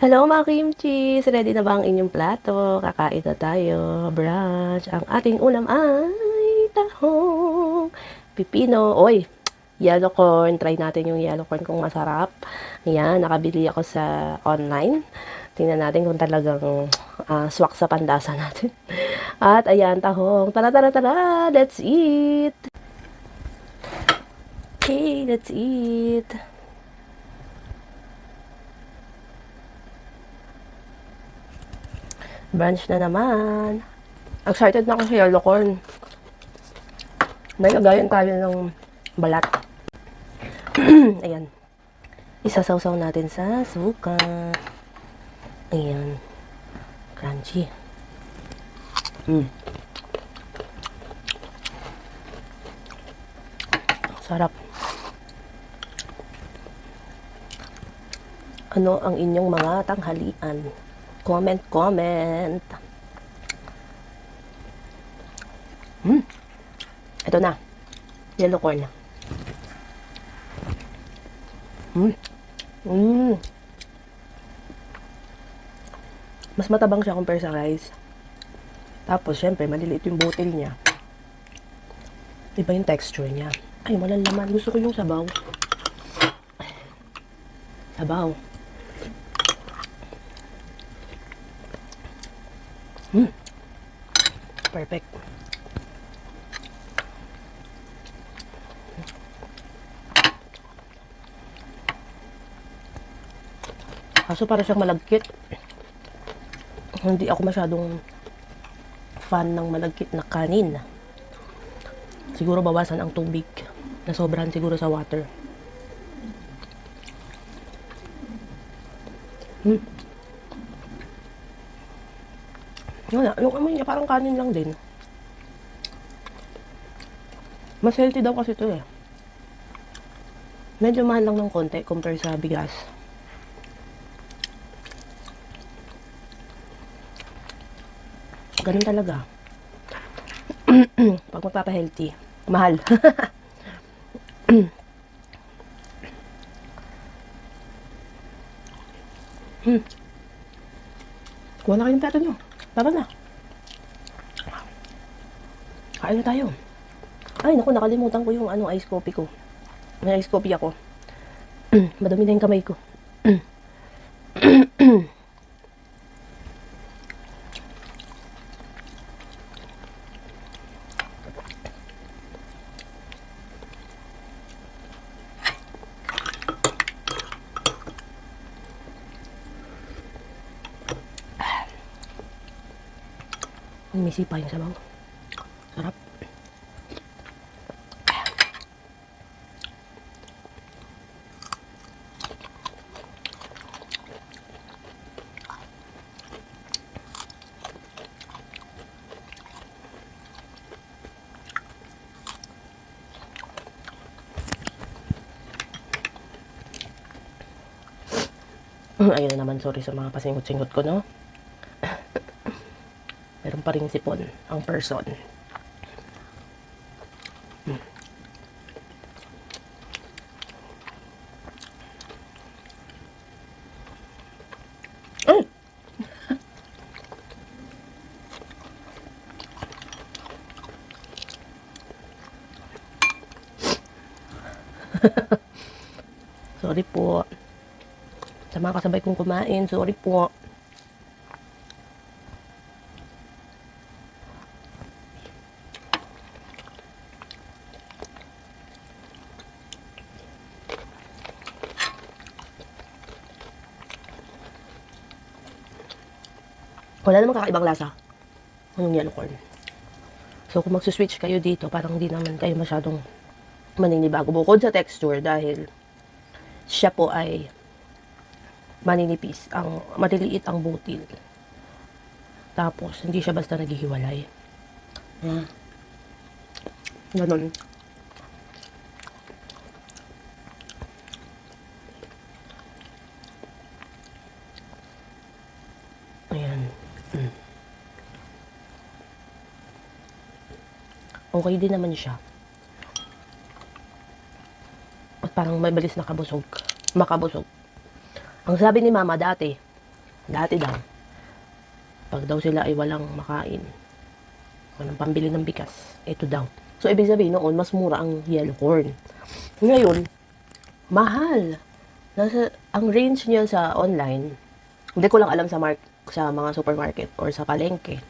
Hello mga kimchi! Ready na ba ang inyong plato? Kakain na tayo. Brunch. Ang ating ulam ay tahong pipino. Oy! Yellow corn. Try natin yung yellow corn kung masarap. Ayan, nakabili ako sa online. Tingnan natin kung talagang swak sa pandasa natin. At ayan, tahong. Tara, tara, tara! Let's eat! Okay, let's eat! Brunch na naman. Excited na ako sa yellow corn. May lagayan tayo ng balat. Ayan. Isasawsaw natin sa suka. Ayan. Crunchy. Sarap. Ano ang inyong mga tanghalian? Comment, comment. Ito na. Yellow corn. Mas matabang siya compare sa rice. Tapos, syempre, maliliit yung butil niya. Iba yung texture niya. Ay, walang laman. Gusto ko yung sabaw. Sabaw. Perfect. Kaso para siyang malagkit. Hindi ako masyadong fan ng malagkit na kanin. Siguro bawasan ang tubig. Nasobrahan siguro sa water. Wala, yung amoy niya parang kanin lang din. Mas healthy daw kasi ito eh. Medyo mahal lang ng konti compare sa bigas. Ganun talaga. Pag magpapa-healthy, mahal. Kuha na kayong plato nyo. Tara na. Kain na tayo. Ay, naku, nakalimutan ko yung ice coffee ko. May ice coffee ako. Madami na yung kamay ko. May sipa yung sabaw. Sarap. Ayun na naman, sorry sa mga pasingot-singot ko, no? Meron pa ring sipon ang person. Sorry po. Sa mga kasabay kong kumain, sorry po. Wala namang kakaibang lasa yung yellow corn. So, kung magsuswitch kayo dito, parang hindi naman kayo masyadong maninibago. Bukod sa texture, dahil siya po ay maninipis. Maliliit ang butil. Tapos, hindi siya basta naghihiwalay. Ganon. Ayan. Okay din naman siya. At parang mabilis makabusog. Ang sabi ni mama dati, Dati daw, pag daw sila ay walang makain, walang pambili ng bigas, ito daw. So, ibig sabihin noon, mas mura ang yellow corn. Ngayon, mahal. Ang range niya sa online, hindi ko lang alam sa mga supermarket or sa palengke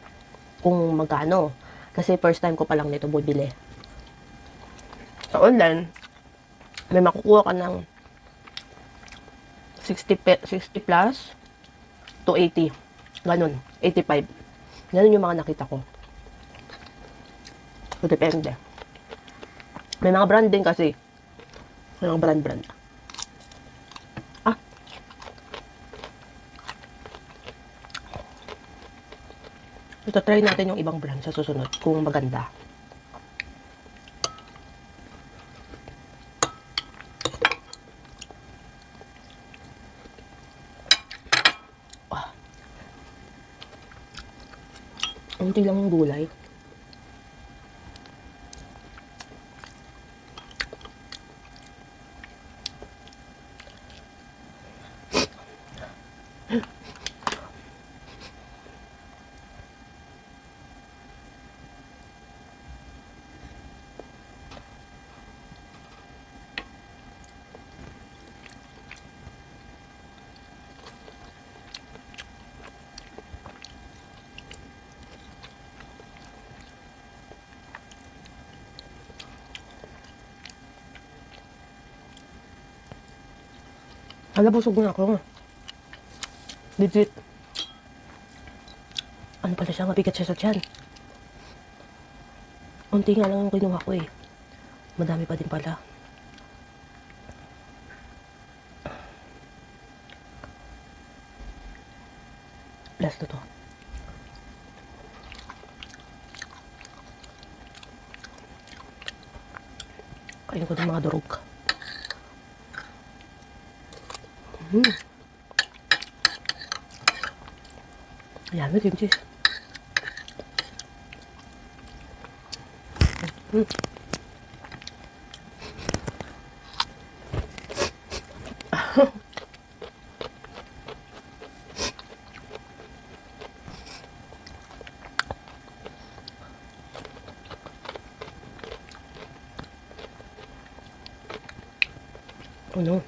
kung magkano. Kasi first time ko pa lang nito bumili. Sa online, may makukuha ka ng 60 plus to 80. Ganun, 85. Ganun yung mga nakita ko. So, depende. May mga brand din kasi. May mga brand. Ito, try natin yung ibang brand sa susunod kung maganda. Unti lang yung gulay. Hala, busog na ako. Legit. Ano pala siya? Mabigat siya sa tiyan. Unti nga lang yung kinuha ko eh. Madami pa din pala. Last na to. Kain ko ng mga durog. Ayan, may kimchi. Oh no.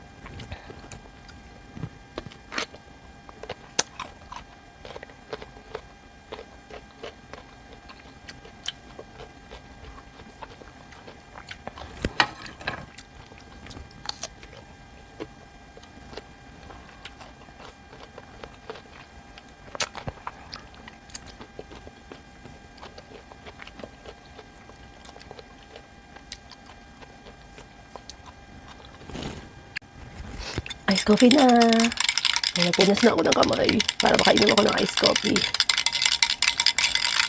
Ice coffee na. Nagpunas na ako ng kamay para makainom ako ng ice coffee.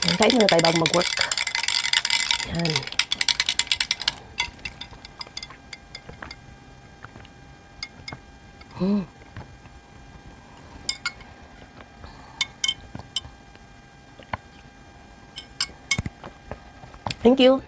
Yan, kain muna tayo bago mag-work. Yan. Thank you.